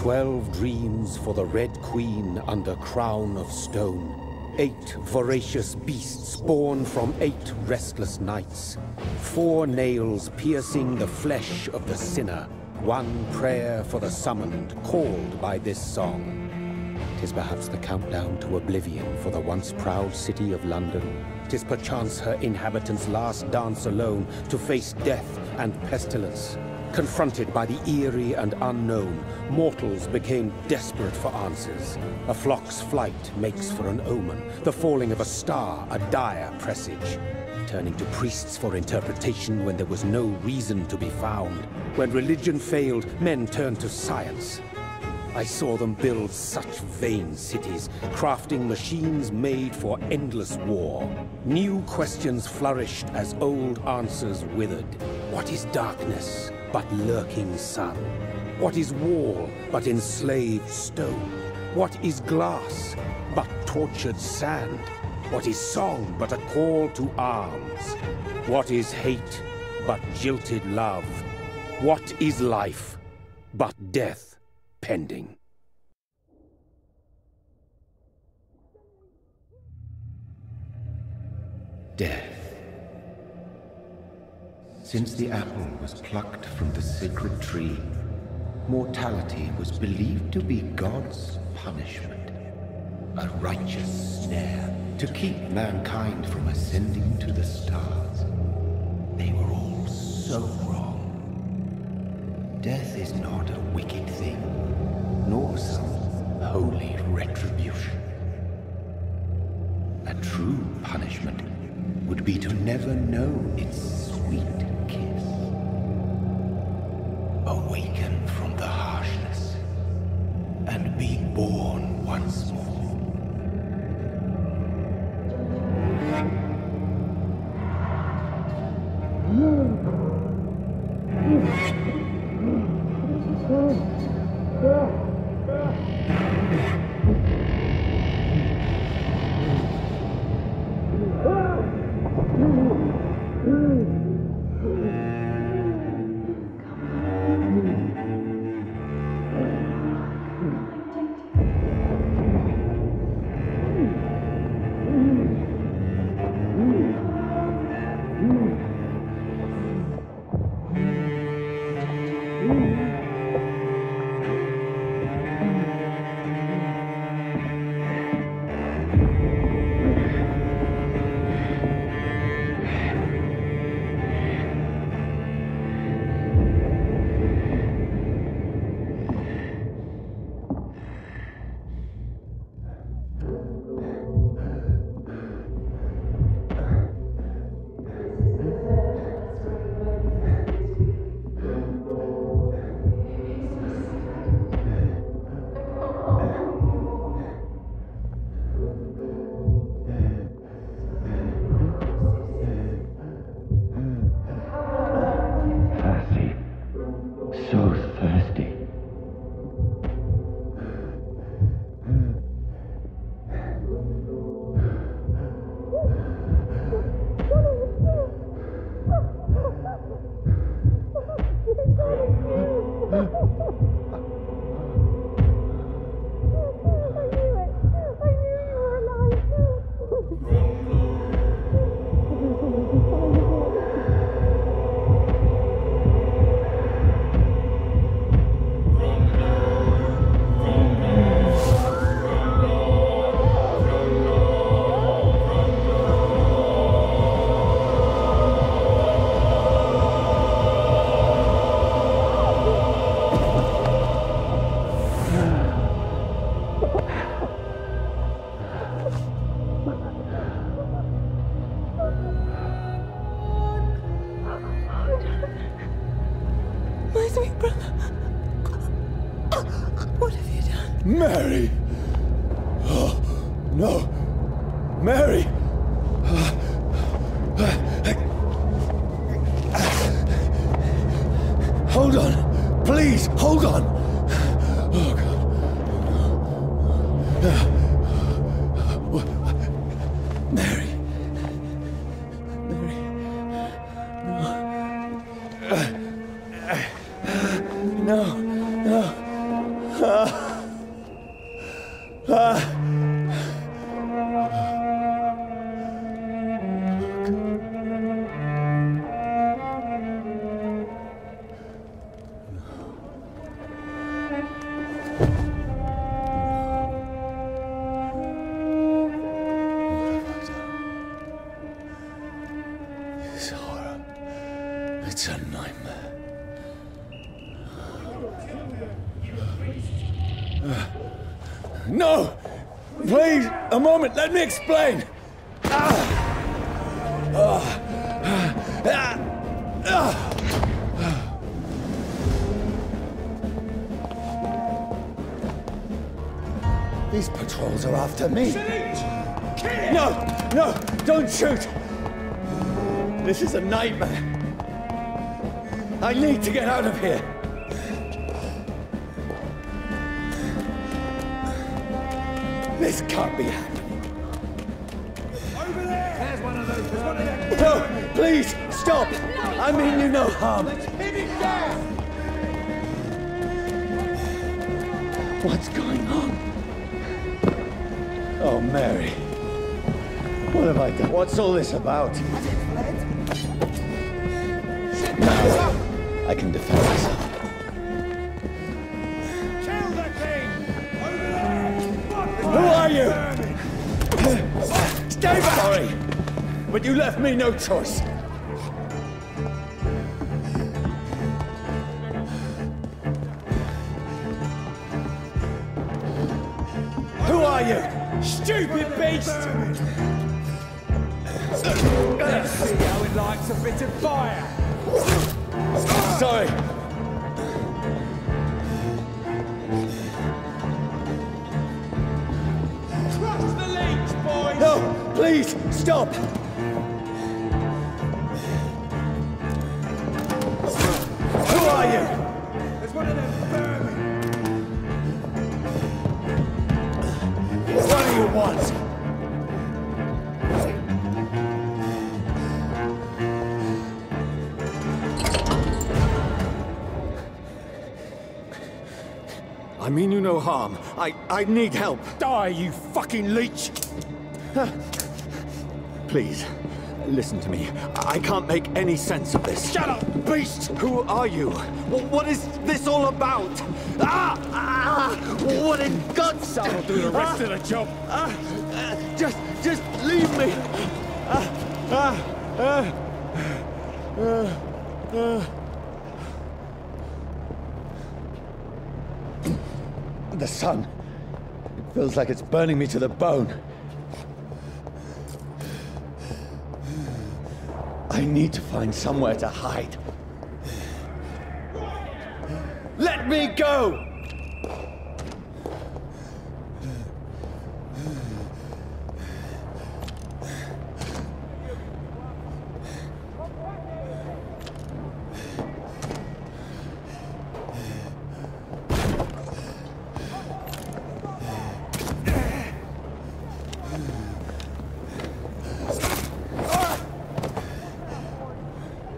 12 dreams for the Red Queen under crown of stone. 8 voracious beasts born from 8 restless nights. 4 nails piercing the flesh of the sinner. 1 prayer for the summoned, called by this song. 'Tis perhaps the countdown to oblivion for the once proud city of London. 'Tis perchance her inhabitants' last dance alone to face death and pestilence. Confronted by the eerie and unknown, mortals became desperate for answers. A flock's flight makes for an omen, the falling of a star a dire presage. Turning to priests for interpretation when there was no reason to be found. When religion failed, men turned to science. I saw them build such vain cities, crafting machines made for endless war. New questions flourished as old answers withered. What is darkness but lurking sun? What is wall but enslaved stone? What is glass but tortured sand? What is song but a call to arms? What is hate but jilted love? What is life but death pending? Death. Since the apple was plucked from the sacred tree, mortality was believed to be God's punishment, a righteous snare to keep mankind from ascending to the stars. They were all so wrong. Death is not a wicked thing, nor some holy retribution. A true punishment would be to never know its sweet kiss. Awaken from the harshness and be born once more. Mary! Oh, no! Mary! Hold on! Please, hold on! Oh, God. Mary. Mary. No. No. No. It's a nightmare. No! Please, a moment, let me explain! These patrols are after me. No, no, don't shoot! This is a nightmare. I need to get out of here. This can't be happening. Over there! There's one of those. There's one of them. No, please, stop! I mean you no harm. Hit it down! What's going on? Oh, Mary. What have I done? What's all this about? Now, I can defend myself. Kill the king! Over there! Who are you? Stay back! Sorry, but you left me no choice. Who are you? Stupid beast! Let's see how it likes a bit of fire! Sorry. Crush the leech, boys! No, please, stop! Who are you? There's one of them vermin! What do you want? I mean you no harm. I need help. Die, you fucking leech! Please, listen to me. I can't make any sense of this. Shut up, beast! Who are you? What is this all about? What in God's sake? I'll do the rest of the job. Just leave me. The sun. It feels like it's burning me to the bone. I need to find somewhere to hide. Let me go!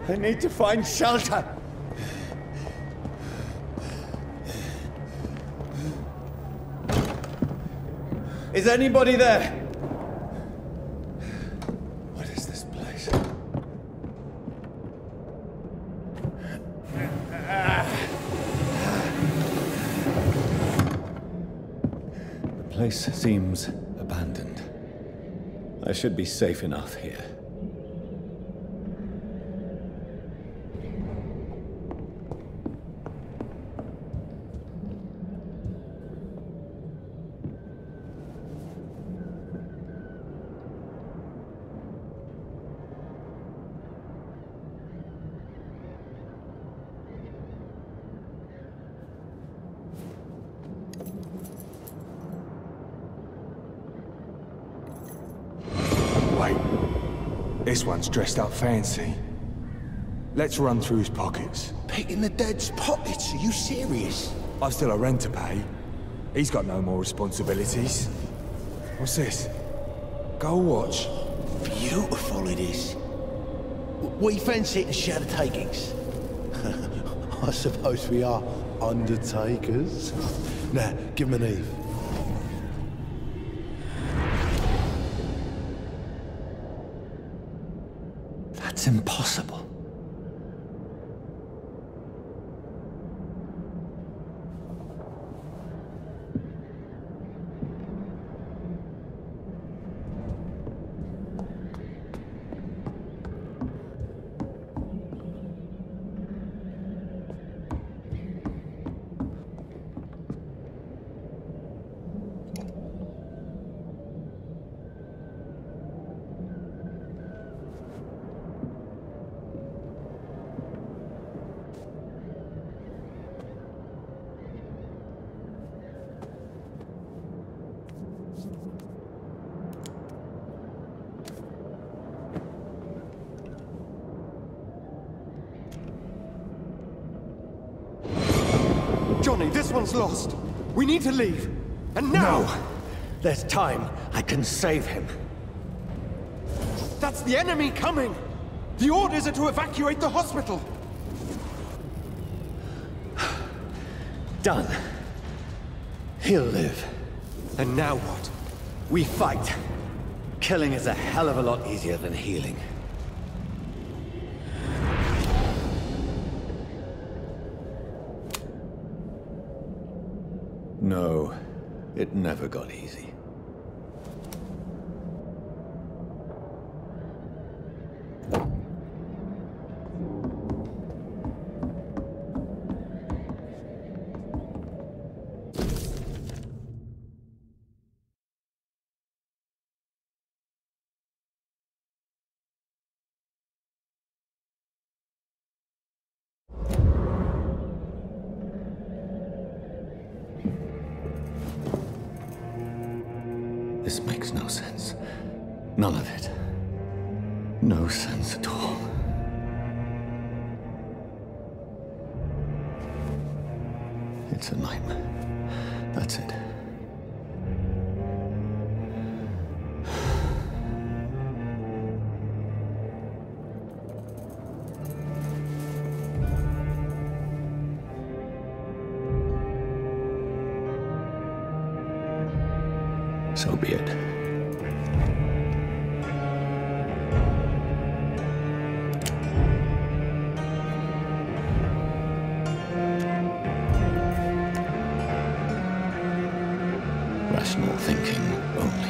I need to find shelter. Is anybody there? What is this place? The place seems abandoned. I should be safe enough here. This one's dressed up fancy. Let's run through his pockets. Picking the dead's pockets? Are you serious? I've still a rent to pay. He's got no more responsibilities. What's this? Gold watch. Beautiful it is. We fancy it and share the takings. I suppose we are undertakers. Now, give him an Eve. That's impossible. Johnny, this one's lost. We need to leave. And now! No! There's time. I can save him. That's the enemy coming! The orders are to evacuate the hospital! Done. He'll live. And now what? We fight. Killing is a hell of a lot easier than healing. No, it never got easy. This makes no sense. None of it. No sense at all. It's a nightmare. That's it. So be it. Rational thinking only.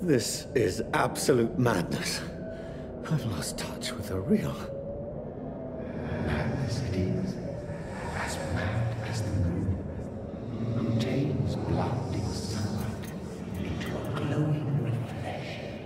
This is absolute madness. I've lost touch with the real. Madness it is, as mad as the moon, who tames blinding sunlight into a glowing reflection.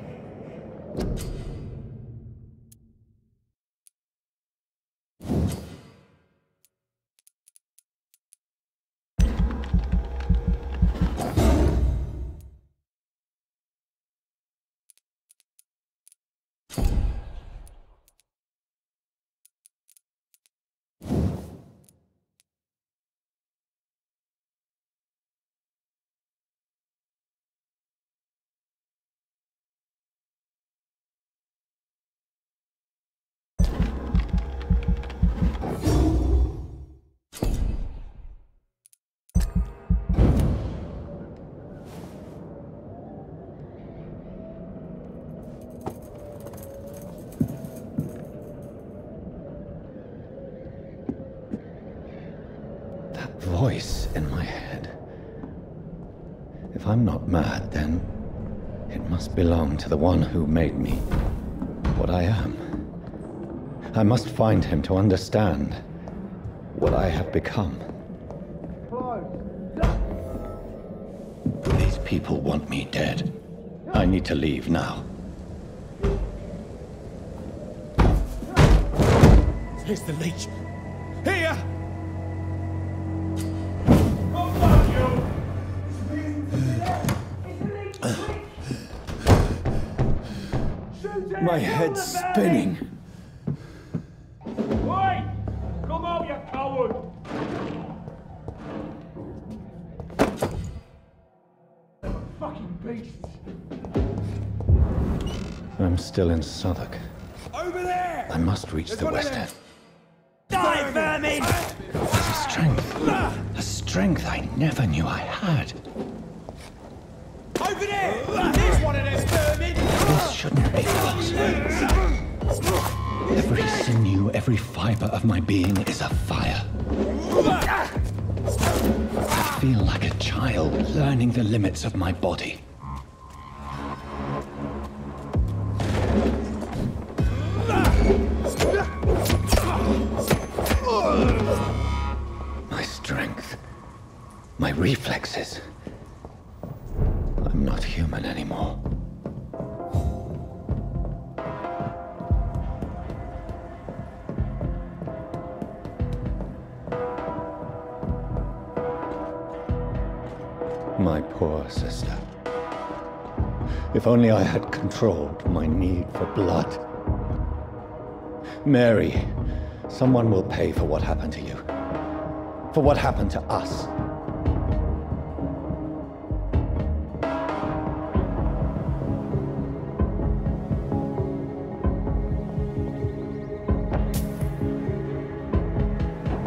Voice in my head. If I'm not mad, then it must belong to the one who made me what I am. I must find him to understand what I have become. These people want me dead. I need to leave now. Here's the leech. Here! My head's spinning. Oi! Come out, you coward! Fucking beast! I'm still in Southwark. Over there! I must reach the West End. Die, vermin! A strength I never knew I had. Over there! There's one of them vermin! This shouldn't be possible. Every sinew, every fiber of my being is afire. I feel like a child learning the limits of my body. My strength, my reflexes. I'm not human anymore. My poor sister. If only I had controlled my need for blood. Mary, someone will pay for what happened to you. For what happened to us.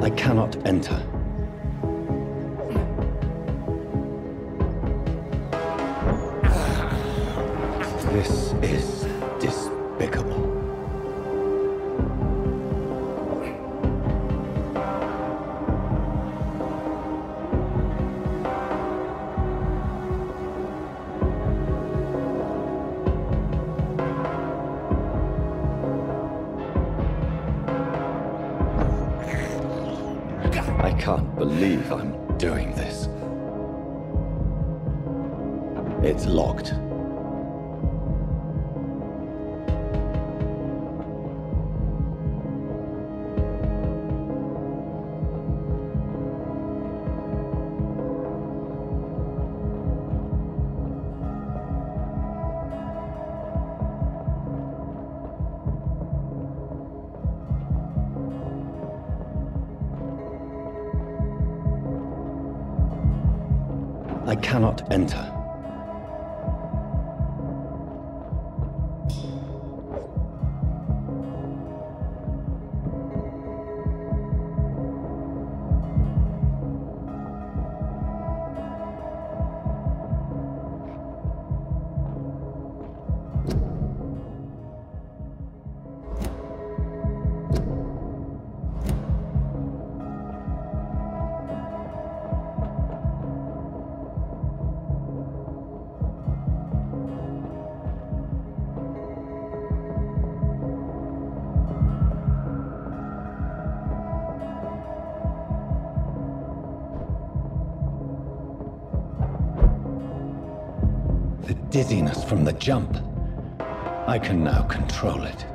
I cannot enter. This is despicable. I can't believe I'm doing this. It's locked. I cannot enter. The dizziness from the jump. I can now control it.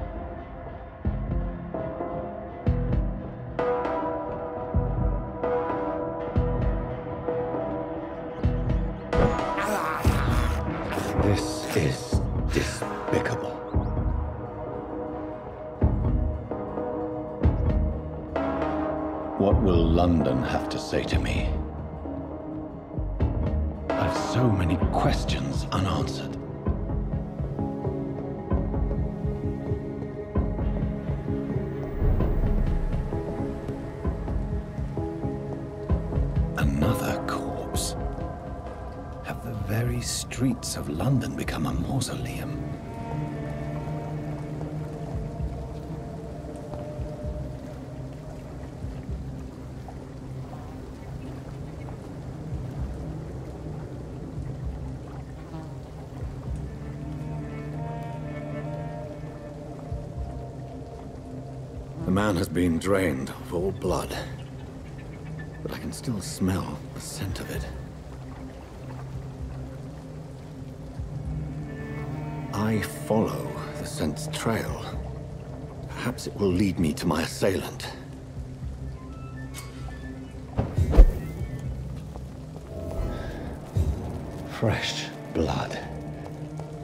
This is despicable. What will London have to say to me? I've so many questions unanswered. Another corpse. Have the very streets of London become a mausoleum? man has been drained of all blood, but I can still smell the scent of it. I follow the scent's trail. Perhaps it will lead me to my assailant. Fresh blood.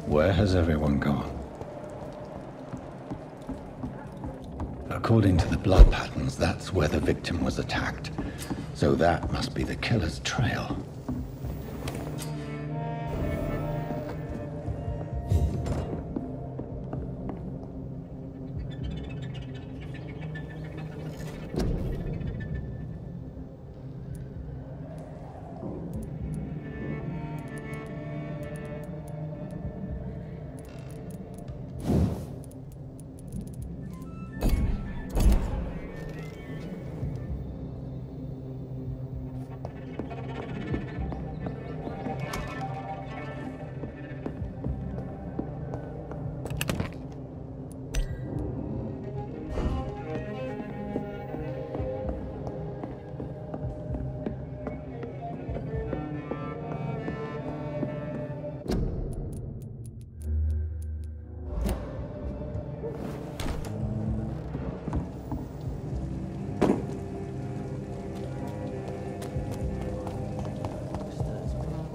Where has everyone gone? According to the blood patterns, that's where the victim was attacked. So that must be the killer's trail.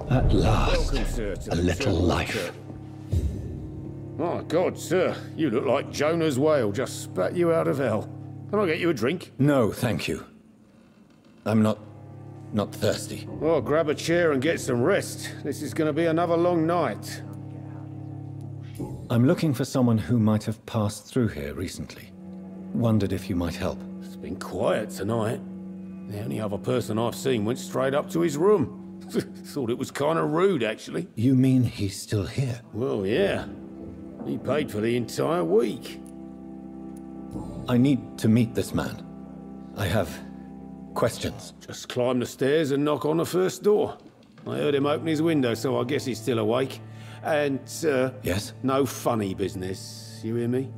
At last, Welcome, sir, to a the little General life. Church. My God, sir, you look like Jonah's whale just spat you out of hell. Can I get you a drink? No, thank you. I'm not thirsty. Well, grab a chair and get some rest. This is going to be another long night. I'm looking for someone who might have passed through here recently. Wondered if you might help. It's been quiet tonight. The only other person I've seen went straight up to his room. Thought it was kind of rude, actually. You mean he's still here? Well, yeah. He paid for the entire week. I need to meet this man. I have questions. Just climb the stairs and knock on the first door. I heard him open his window, so I guess he's still awake. And, Yes? no funny business. You hear me?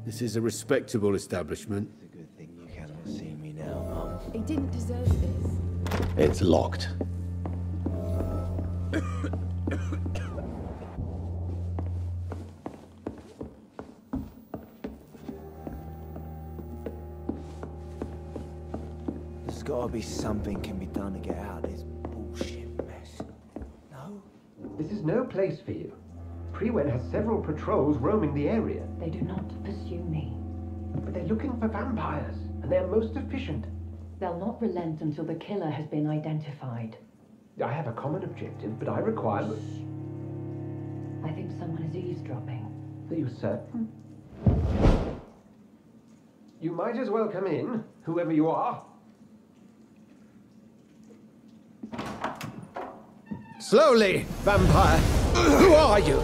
This is a respectable establishment. It's a good thing you cannot see me now, Mum. He didn't deserve this. It's locked. There's gotta be something can be done to get out of this bullshit mess. No? This is no place for you. Prewen has several patrols roaming the area, They do not pursue me. but they're looking for vampires, and they're most efficient. They'll not relent until the killer has been identified. I have a common objective, but I require... I think someone is eavesdropping. Are you certain? You might as well come in, whoever you are. Slowly, vampire! Who are you?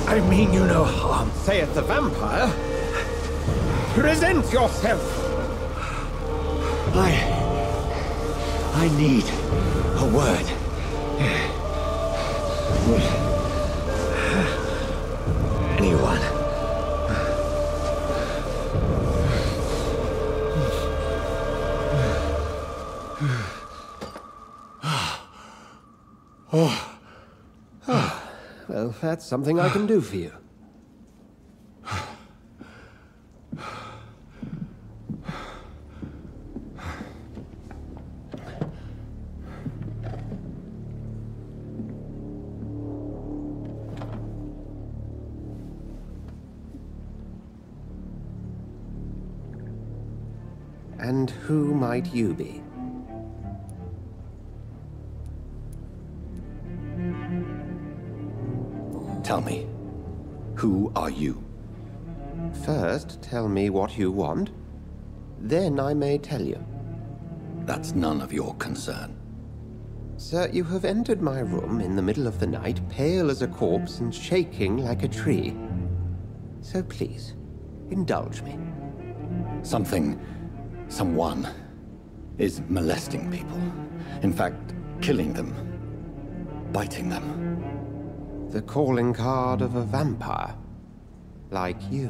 I mean you no harm. Saith the vampire. Present yourself! I need a word. Anyone? Well, that's something I can do for you. And who might you be? Tell me, who are you? First, tell me what you want. Then I may tell you. That's none of your concern. Sir, you have entered my room in the middle of the night, pale as a corpse and shaking like a tree. So please, indulge me. Someone is molesting people. In fact, killing them. Biting them. The calling card of a vampire. Like you.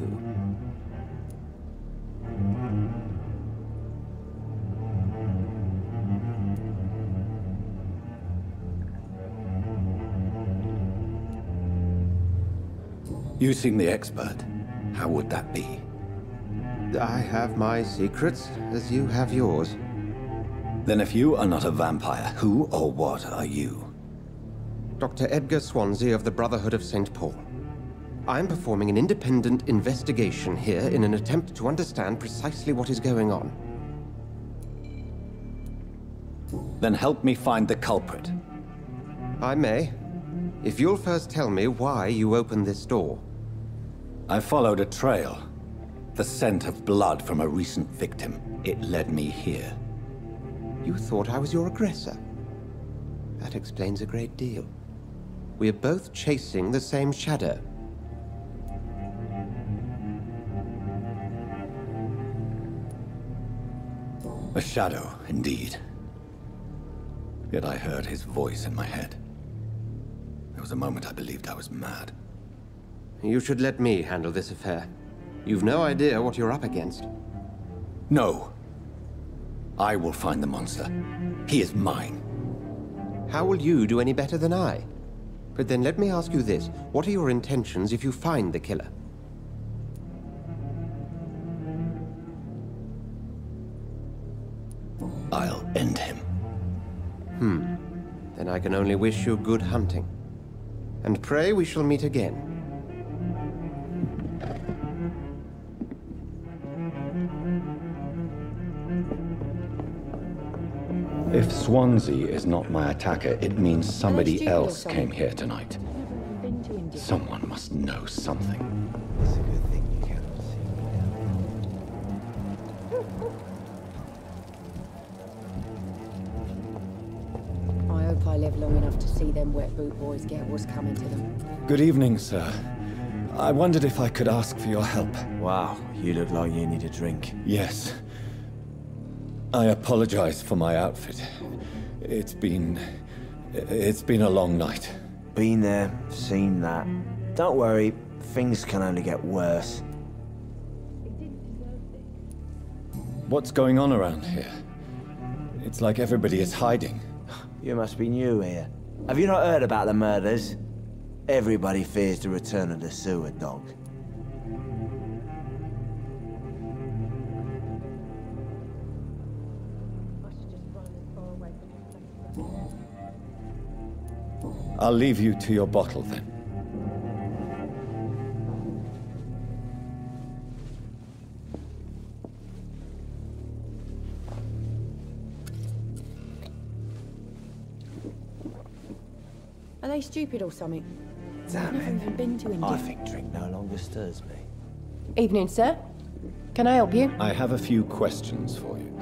You seem the expert. How would that be? I have my secrets, as you have yours. Then if you are not a vampire, who or what are you? Dr. Edgar Swansea of the Brotherhood of St. Paul. I'm performing an independent investigation here in an attempt to understand precisely what is going on. Then help me find the culprit. I may, if you'll first tell me why you opened this door. I followed a trail. The scent of blood from a recent victim. It led me here. You thought I was your aggressor? That explains a great deal. We are both chasing the same shadow. A shadow, indeed. Yet I heard his voice in my head. There was a moment I believed I was mad. You should let me handle this affair. You've no idea what you're up against. No. I will find the monster. He is mine. How will you do any better than I? But then let me ask you this. What are your intentions if you find the killer? I'll end him. Then I can only wish you good hunting. And pray we shall meet again. If Swansea is not my attacker, it means somebody else came here tonight. Someone must know something. It's a good thing you cannot see me now. I hope I live long enough to see them wet boot boys get what's coming to them. Good evening, sir. I wondered if I could ask for your help. Wow, you look like you need a drink. Yes. I apologize for my outfit. It's been a long night. Been there, seen that. Don't worry, things can only get worse. What's going on around here? It's like everybody is hiding. You must be new here. Have you not heard about the murders? Everybody fears the return of the sewer dog. I'll leave you to your bottle then. Are they stupid or something? Damn I've never it. even been to India. I think drink no longer stirs me. Evening, sir. Can I help you? I have a few questions for you.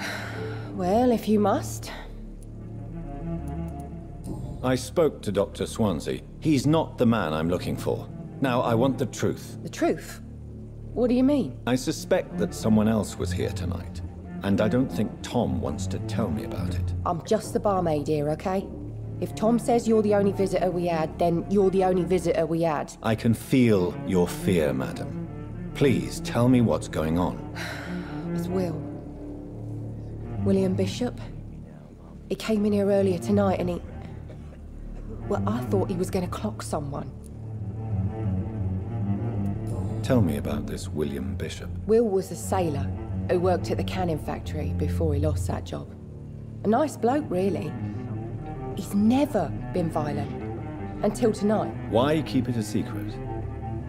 Well, if you must. I spoke to Dr. Swansea. He's not the man I'm looking for. Now, I want the truth. The truth? What do you mean? I suspect that someone else was here tonight, and I don't think Tom wants to tell me about it. I'm just the barmaid here, okay? If Tom says you're the only visitor we had, then you're the only visitor we had. I can feel your fear, madam. Please, tell me what's going on. It's William Bishop. He came in here earlier tonight and he... Well, I thought he was going to clock someone. Tell me about this William Bishop. Will was a sailor who worked at the canning factory before he lost that job. A nice bloke, really. He's never been violent. Until tonight. Why keep it a secret?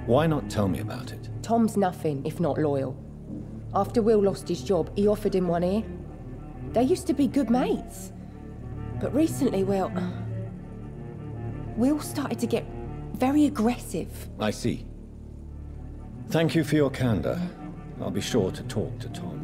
Why not tell me about it? Tom's nothing if not loyal. After Will lost his job, he offered him one ear. They used to be good mates. But recently, well... Will started to get very aggressive. I see. Thank you for your candor. I'll be sure to talk to Tom.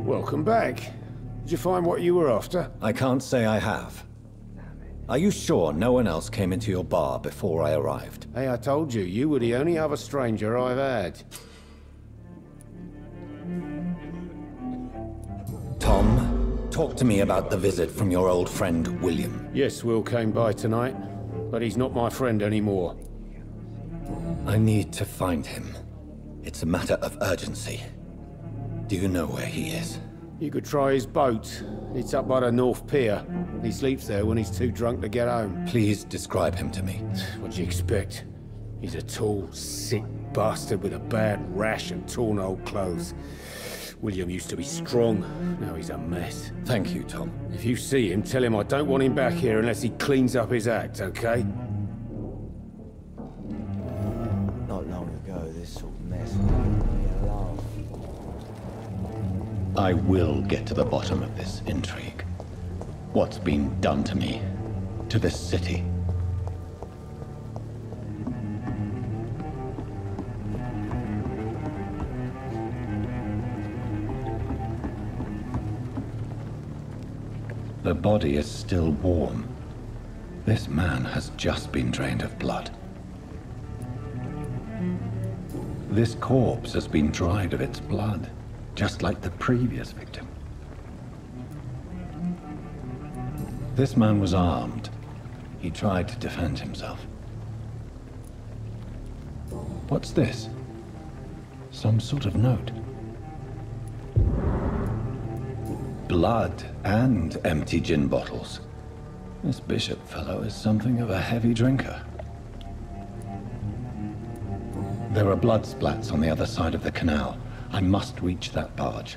Welcome back. Did you find what you were after? I can't say I have. Are you sure no one else came into your bar before I arrived? Hey, I told you, you were the only other stranger I've had. Tom? Talk to me about the visit from your old friend, William. Yes, Will came by tonight, but he's not my friend anymore. I need to find him. It's a matter of urgency. Do you know where he is? You could try his boat. It's up by the North Pier. He sleeps there when he's too drunk to get home. Please describe him to me. What do you expect? He's a tall, sick bastard with a bad rash and torn old clothes. William used to be strong. Now he's a mess. Thank you, Tom. If you see him, tell him I don't want him back here unless he cleans up his act, okay? Not long ago, this sort of mess made me laugh. I will get to the bottom of this intrigue. What's been done to me, to this city. The body is still warm. This man has just been drained of blood. This corpse has been dried of its blood, just like the previous victim. This man was armed. He tried to defend himself. What's this? Some sort of note. Blood and empty gin bottles. This bishop fellow is something of a heavy drinker. There are blood splats on the other side of the canal. I must reach that barge.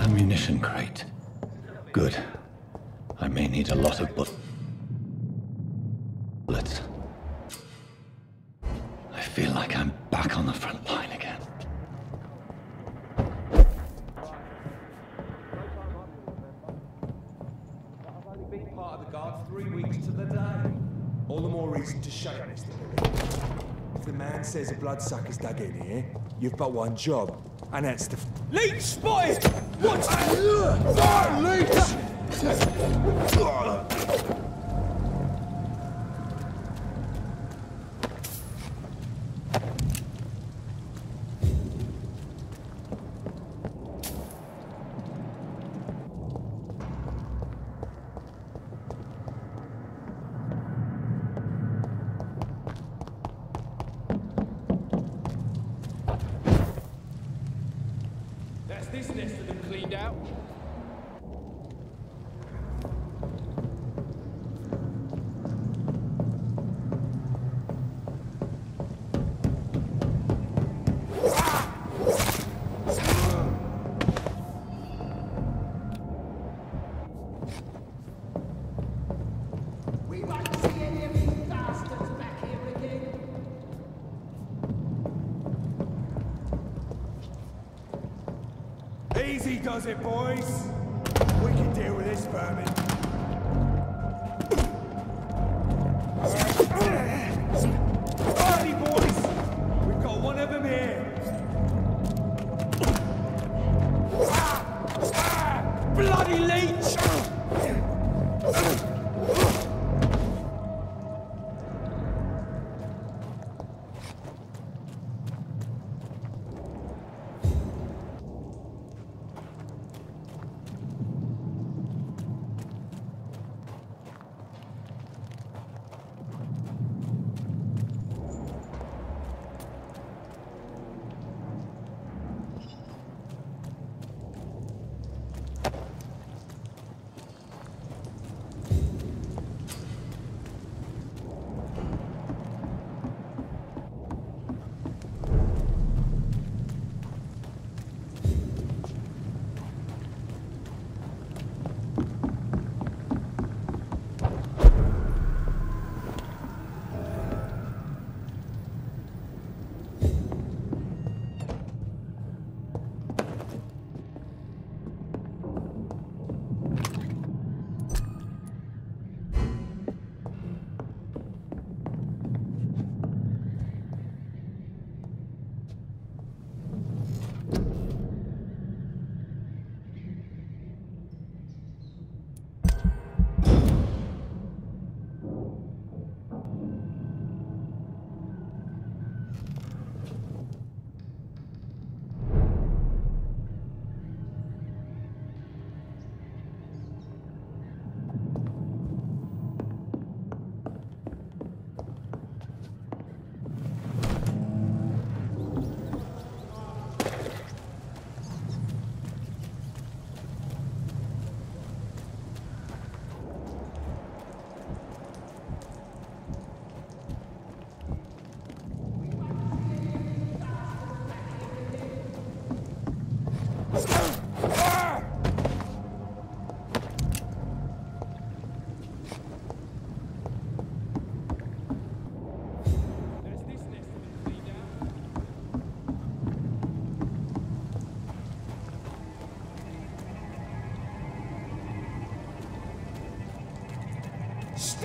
Ammunition crate. Good. I may need a lot of bullets. I feel like I'm back on the front line again. I've only been part of the guard 3 weeks to the day. All the more reason to shut up, Mr. If the man says a bloodsucker's dug in here, you've but one job, and that's to... Leech spotted! What? Leech! This nest of them cleaned out. We won't see any of these bastards back here again. Easy does it, boys. We can deal with this vermin. Alrighty, boys. We've got one of them here. Bloody leech!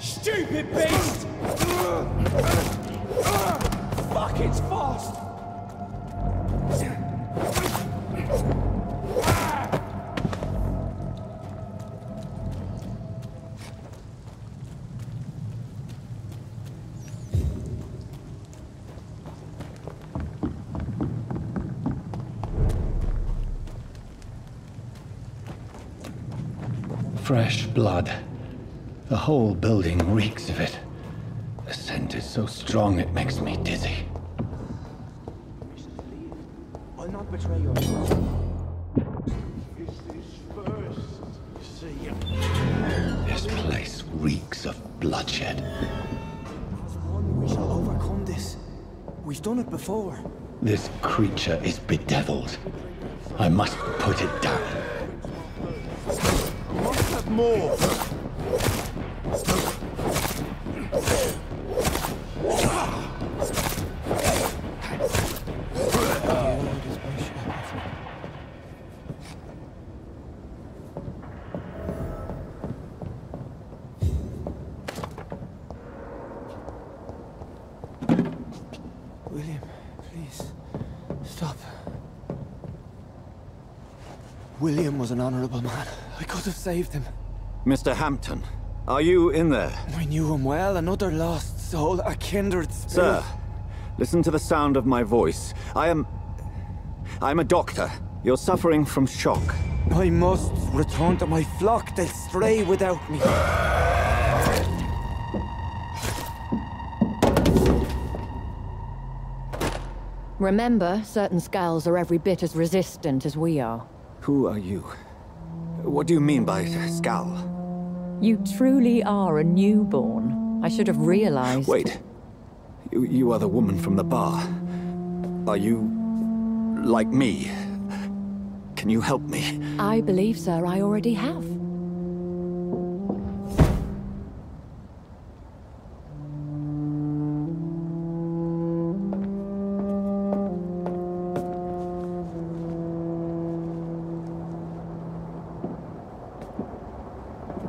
Stupid beast! Fuck, it's fast! Fresh blood. The whole building reeks of it. The scent is so strong it makes me dizzy. I'll not betray your trust. This place reeks of bloodshed. We shall overcome this. We've done it before. This creature is bedeviled. I must put it down. Must have more. William, please, stop. William was an honorable man. I could have saved him. Mr. Hampton, are you in there? I knew him well, another lost soul, a kindred spirit. Sir, listen to the sound of my voice. I'm a doctor. You're suffering from shock. I must return to my flock. They'll stray without me. Remember, certain skulls are every bit as resistant as we are. Who are you? What do you mean by skull? You truly are a newborn. I should have realized. Wait. You are the woman from the bar. Are you like me? Can you help me? I believe, sir, I already have.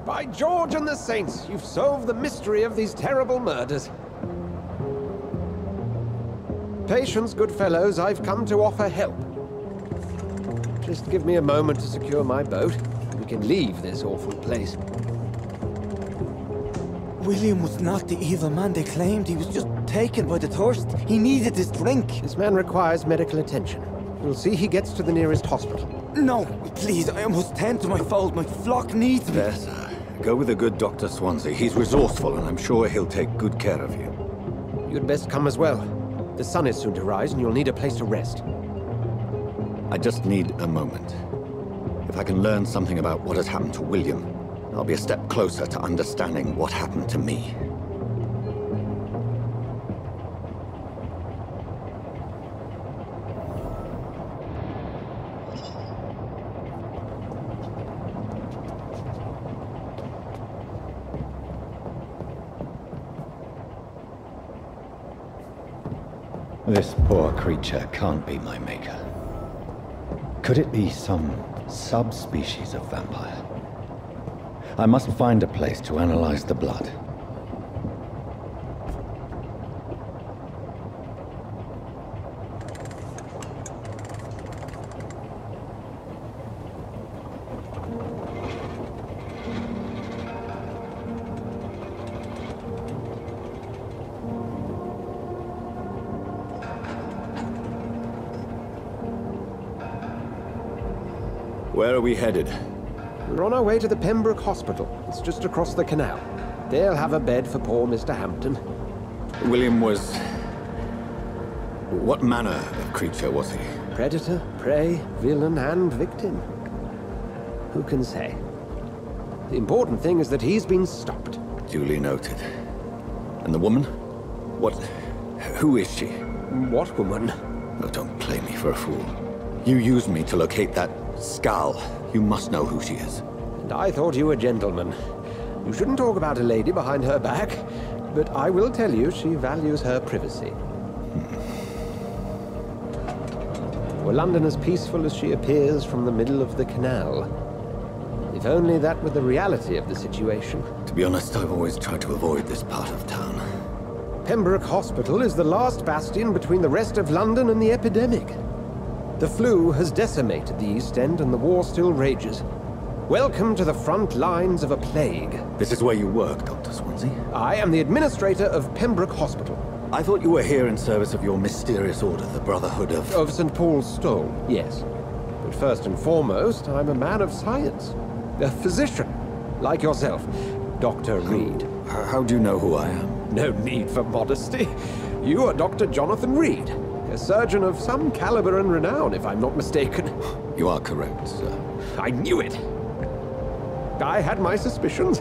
By George and the Saints, you've solved the mystery of these terrible murders. Patience, good fellows, I've come to offer help. Just give me a moment to secure my boat, and we can leave this awful place. William was not the evil man they claimed. He was just taken by the thirst. He needed his drink. This man requires medical attention. We'll see he gets to the nearest hospital. No, please, I must tend to my fold. My flock needs me. There, sir. Go with the good Dr. Swansea. He's resourceful, and I'm sure he'll take good care of you. You'd best come as well. The sun is soon to rise, and you'll need a place to rest. I just need a moment. If I can learn something about what has happened to William, I'll be a step closer to understanding what happened to me. This poor creature can't be my maker. Could it be some subspecies of vampire? I must find a place to analyze the blood. Where are we headed? We're on our way to the Pembroke Hospital. It's just across the canal. They'll have a bed for poor Mr. Hampton. William was... what manner of creature was he? Predator, prey, villain, and victim. Who can say? The important thing is that he's been stopped. Duly noted. And the woman? What... who is she? What woman? Oh, don't play me for a fool. You used me to locate that Skal. You must know who she is. And I thought you a gentleman. You shouldn't talk about a lady behind her back, but I will tell you she values her privacy. Were London as peaceful as she appears from the middle of the canal? If only that were the reality of the situation. To be honest, I've always tried to avoid this part of town. Pembroke Hospital is the last bastion between the rest of London and the epidemic. The flu has decimated the East End and the war still rages. Welcome to the front lines of a plague. This is where you work, Dr. Swansea? I am the administrator of Pembroke Hospital. I thought you were here in service of your mysterious order, the Brotherhood of... Of St. Paul's Stole, yes. But first and foremost, I'm a man of science. A physician, like yourself, Dr. Reed. How do you know who I am? No need for modesty. You are Dr. Jonathan Reed, a surgeon of some caliber and renown, if I'm not mistaken. You are correct, sir. I knew it. I had my suspicions.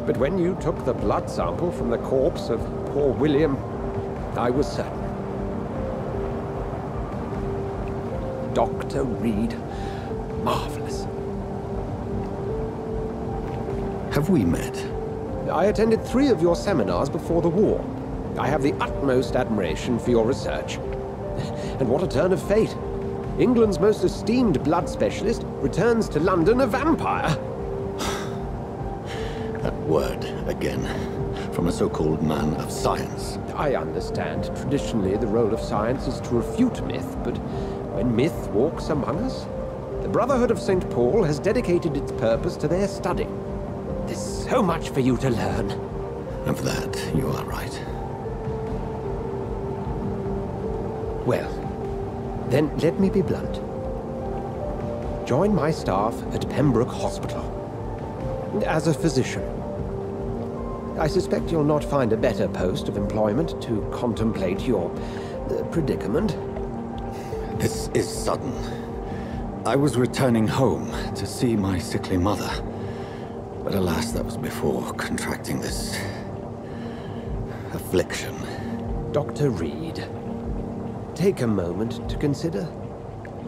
But when you took the blood sample from the corpse of poor William, I was certain. Dr. Reed. Marvelous. Have we met? I attended 3 of your seminars before the war. I have the utmost admiration for your research. And what a turn of fate. England's most esteemed blood specialist returns to London a vampire. That word, again. From a so-called man of science. I understand. Traditionally, the role of science is to refute myth, but when myth walks among us, the Brotherhood of St. Paul has dedicated its purpose to their study. There's so much for you to learn. And for that, you are right. Well, then let me be blunt. Join my staff at Pembroke Hospital. As a physician. I suspect you'll not find a better post of employment to contemplate your predicament. This is sudden. I was returning home to see my sickly mother. But alas, that was before contracting this... affliction. Dr. Reed, take a moment to consider.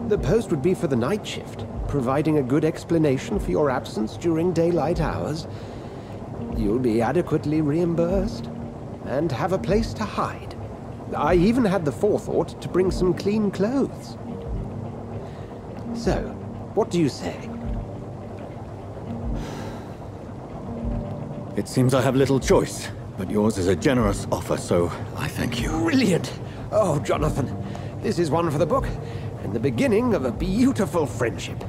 The post would be for the night shift, providing a good explanation for your absence during daylight hours. You'll be adequately reimbursed, and have a place to hide. I even had the forethought to bring some clean clothes. So, what do you say? It seems I have little choice, but yours is a generous offer, so I thank you. Brilliant! Oh, Jonathan, this is one for the book, and the beginning of a beautiful friendship.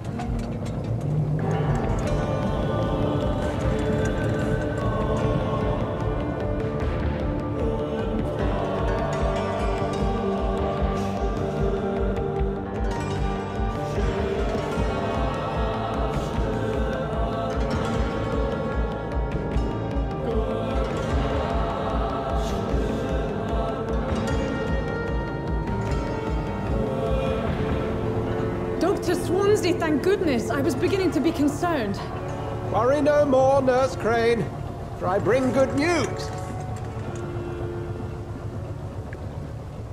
Thank goodness. I was beginning to be concerned. Worry no more, Nurse Crane, for I bring good news.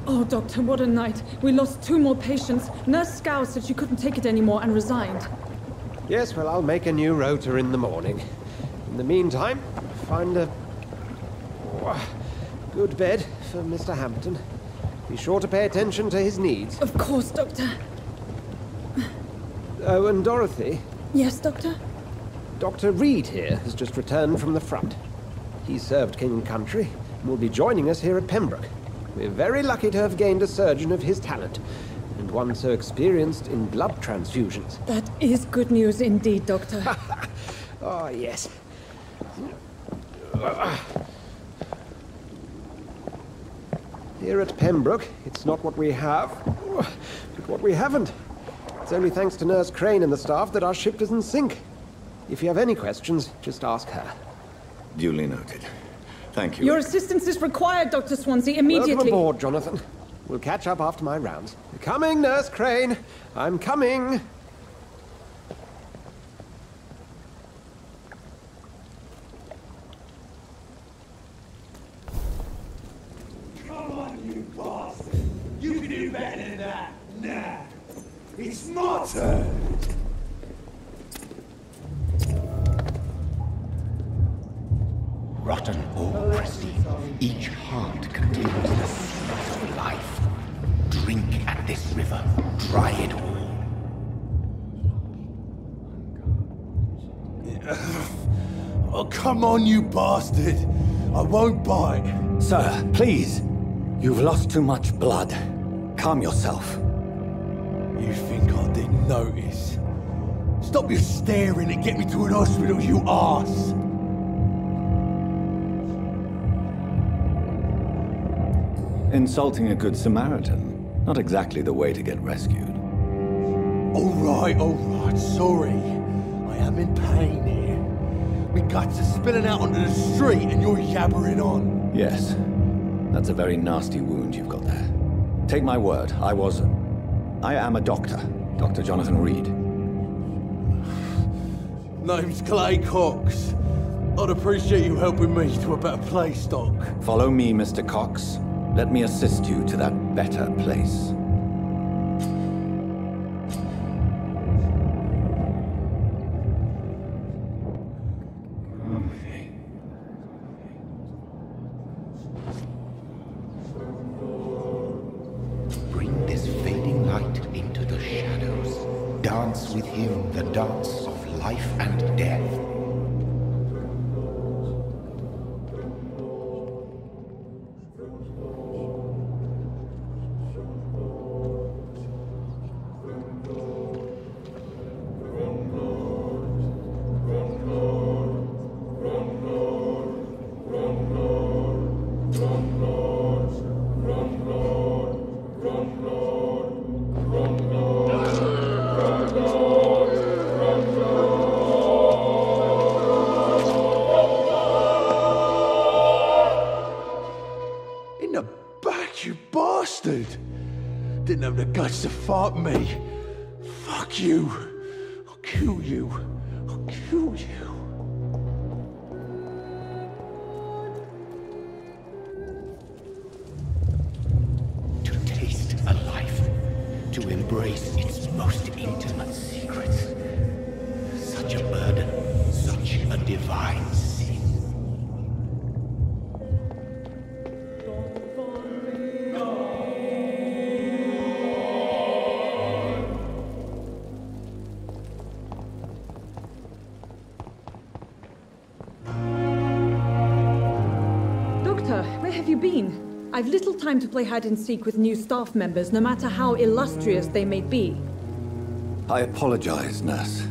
Oh, Doctor, what a night. We lost 2 more patients. Nurse Scow said she couldn't take it anymore and resigned. Yes, well, I'll make a new rota in the morning. In the meantime, find a good bed for Mr. Hampton. Be sure to pay attention to his needs. Of course, Doctor. Oh, and Dorothy? Yes, Doctor? Dr. Reed here has just returned from the front. He served King and Country and will be joining us here at Pembroke. We're very lucky to have gained a surgeon of his talent, and one so experienced in blood transfusions. That is good news indeed, Doctor. Oh, yes. Here at Pembroke, it's not what we have, but what we haven't. It's only thanks to Nurse Crane and the staff that our ship doesn't sink. If you have any questions, just ask her. Duly noted. Thank you. Your assistance is required, Dr. Swansea, immediately. Welcome aboard, Jonathan. We'll catch up after my rounds. Coming, Nurse Crane. I'm coming. Come on, you bastard. You can do better than that. Nah. It's my turn! Rotten or pristine, each heart contains the sweat of life. Drink at this river, dry it all. Oh, come on, you bastard! I won't bite. Sir, please. You've lost too much blood. Calm yourself. You think I didn't notice? Stop your staring and get me to an hospital, you arse! Insulting a good Samaritan. Not exactly the way to get rescued. All right, sorry. I am in pain here. My guts are spilling out onto the street and you're yabbering on. Yes. That's a very nasty wound you've got there. Take my word, I am a doctor. Dr. Jonathan Reed. Name's Clay Cox. I'd appreciate you helping me to a better place, Doc. Follow me, Mr. Cox. Let me assist you to that better place. Bring this fading light into the shadows. Dance with him the dance of life and death. Didn't have the guts to fight me. Fuck you. I'll kill you. I'll kill you. To taste a life, to embrace its most intimate secrets. Such a burden, such a divine sin. I've little time to play hide-and-seek with new staff members, no matter how illustrious they may be. I apologize, nurse.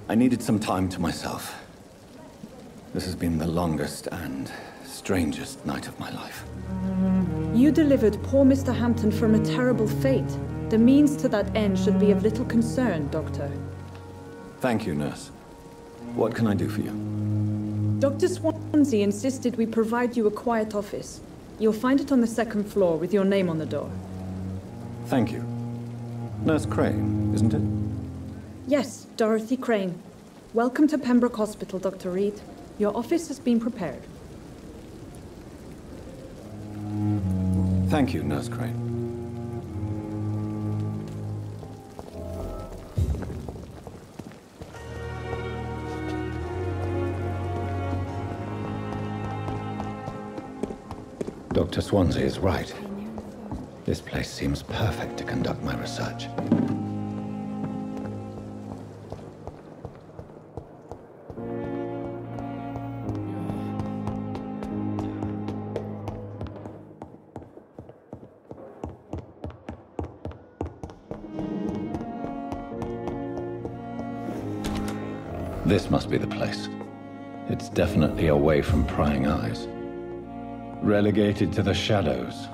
I needed some time to myself. This has been the longest and strangest night of my life. You delivered poor Mr. Hampton from a terrible fate. The means to that end should be of little concern, Doctor. Thank you, nurse. What can I do for you? Dr. Swansea insisted we provide you a quiet office. You'll find it on the second floor with your name on the door. Thank you. Nurse Crane, isn't it? Yes, Dorothy Crane. Welcome to Pembroke Hospital, Dr. Reed. Your office has been prepared. Thank you, Nurse Crane. Dr. Swansea is right. This place seems perfect to conduct my research. This must be the place. It's definitely away from prying eyes. Relegated to the shadows.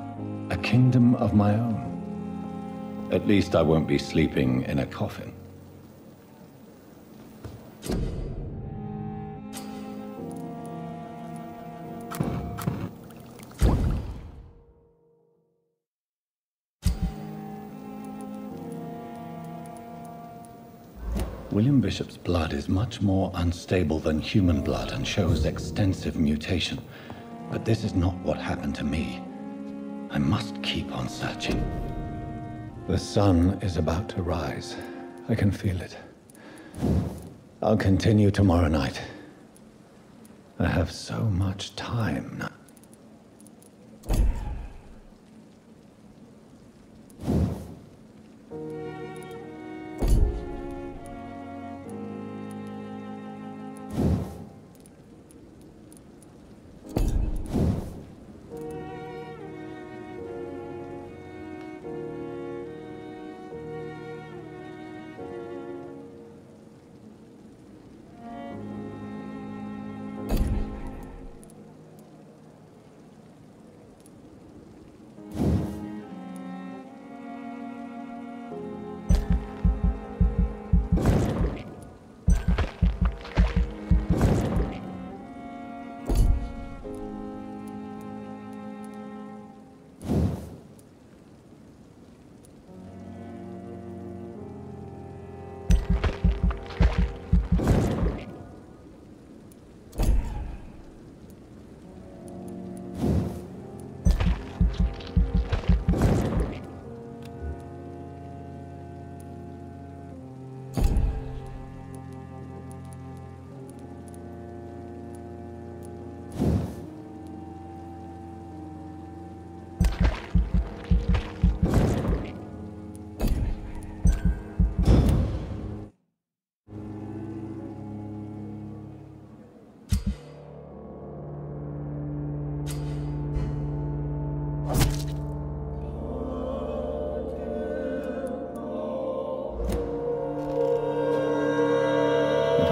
A kingdom of my own. At least I won't be sleeping in a coffin. William Bishop's blood is much more unstable than human blood and shows extensive mutation. But this is not what happened to me. I must keep on searching. The sun is about to rise. I can feel it. I'll continue tomorrow night. I have so much time now.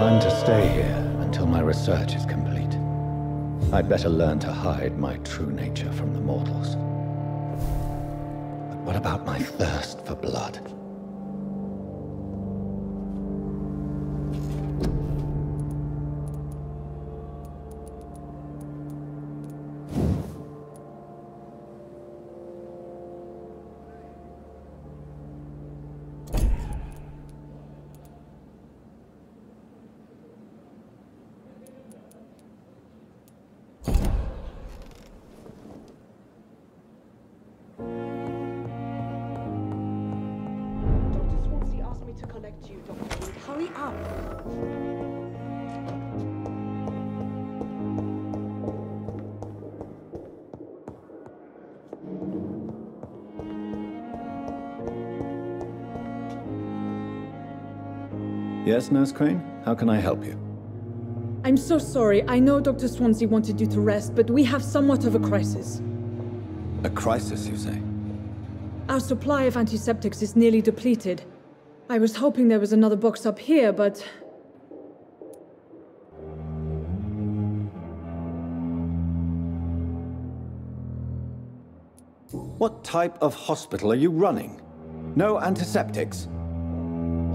I'm to stay here until my research is complete. I'd better learn to hide my true nature from the mortals. But what about my thirst for blood? Hurry up! Yes, Nurse Crane? How can I help you? I'm so sorry. I know Dr. Swansea wanted you to rest, but we have somewhat of a crisis. A crisis, you say? Our supply of antiseptics is nearly depleted. I was hoping there was another box up here, but... What type of hospital are you running? No antiseptics?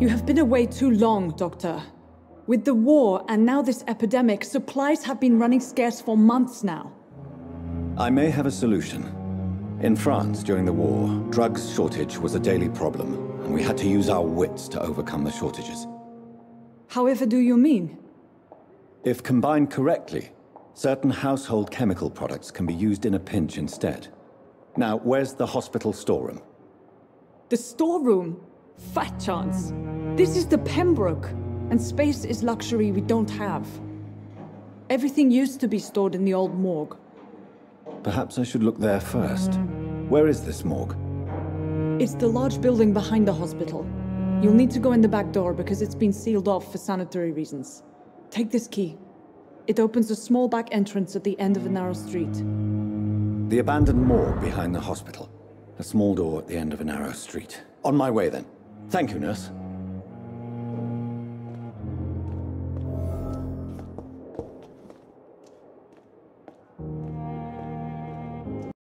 You have been away too long, Doctor. With the war and now this epidemic, supplies have been running scarce for months now. I may have a solution. In France, during the war, drugs shortage was a daily problem, and we had to use our wits to overcome the shortages. However do you mean? If combined correctly, certain household chemical products can be used in a pinch instead. Now, where's the hospital storeroom? The storeroom? Fat chance. This is the Pembroke, and space is luxury we don't have. Everything used to be stored in the old morgue. Perhaps I should look there first. Where is this morgue? It's the large building behind the hospital. You'll need to go in the back door because it's been sealed off for sanitary reasons. Take this key. It opens a small back entrance at the end of a narrow street. The abandoned morgue behind the hospital. A small door at the end of a narrow street. On my way then. Thank you, nurse.